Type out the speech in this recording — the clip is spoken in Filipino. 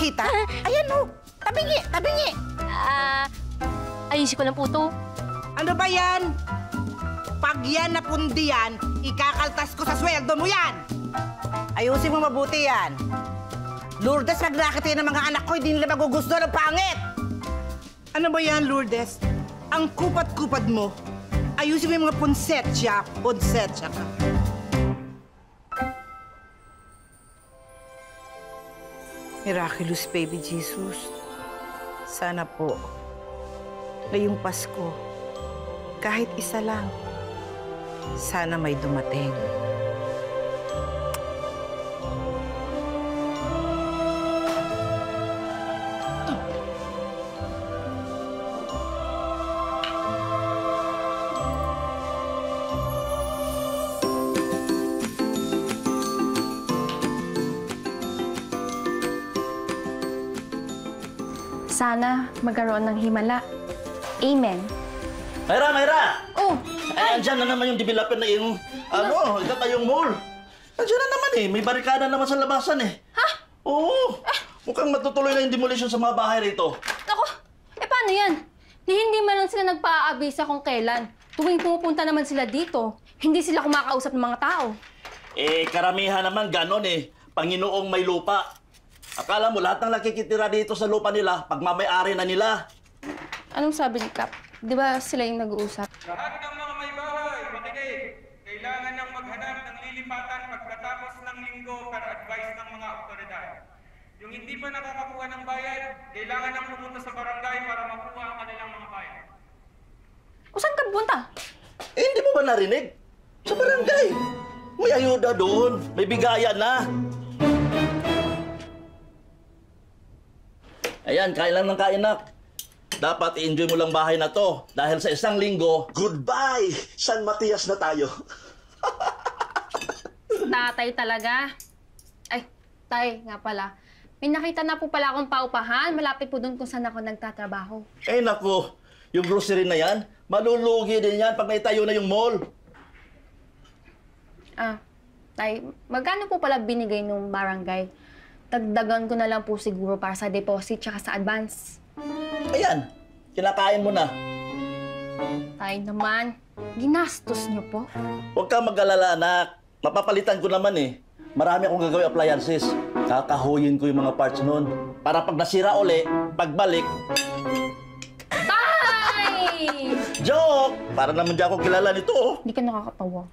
makita? Ayan o, tabingi, tabingi. Ayusin ko lang po to. Ano ba yan? Pag yan napundi yan, ikakaltas ko sa sweldo mo yan. Ayusin mo mabuti yan. Lourdes, magnakit yan ng mga anak ko, hindi nila magugusto ng pangit. Ano ba yan, Lourdes? Ang kupat-kupad mo. Ayusin mo yung mga ponsetya ka. Miraculous Baby Jesus, sana po, ngayong Pasko, kahit isa lang, sana may dumating. Sana magkaroon ng himala. Amen. Mayra! Oh! Ay, andyan na naman yung developer na yung, itatayong mall. Andyan na naman eh, may barikada naman sa labasan eh. Ha? Oo, mukhang matutuloy na yung demolition sa mga bahay rito. Ako, paano yan? Hindi man lang sila nagpa-aabisa kung kailan. Tuwing pumupunta naman sila dito, hindi sila kumakausap ng mga tao. Karamihan naman ganon eh. Panginoong may lupa. Akala mo lahat ng nakikitira dito sa lupa nila, pagmamay-ari na nila. Anong sabi ni Kap? Di ba sila yung nag-uusap? Lahat ng mga may bahay, makinig. Kailangan nang maghanap ng lilipatan pagkatapos ng linggo per advice ng mga otoridad. Yung hindi pa nakakakuha ng bayad, kailangan nang pumunta sa barangay para makuha ang kanilang mga bayad. O saan ka pupunta? Hindi mo ba narinig? Sa barangay. May ayuda doon. May bigayan na. Ayan, kain lang ng kain, nak. Dapat i-enjoy mo lang bahay na to. Dahil sa isang linggo, goodbye! San Matias na tayo. Tatay talaga. Ay, tay, nga pala. May nakita na po pala akong paupahan. Malapit po doon kung saan ako nagtatrabaho. Eh, naku. Yung grocery na yan, malulugi din yan pag may tayo na yung mall. Tay, magkano po pala binigay nung barangay? Dagdagan ko na lang po siguro para sa deposit tsaka sa advance. Ayan, kinakain mo na. Tay naman, ginastos niyo po. Huwag kang mag-alala, anak. Mapapalitan ko naman eh. Marami akong gagawin appliances. Kakahuyin ko yung mga parts nun. Para pag nasira uli, pagbalik... Tay! Joke! Para naman di ako kilala nito, oh. Hindi ka nakakatawa.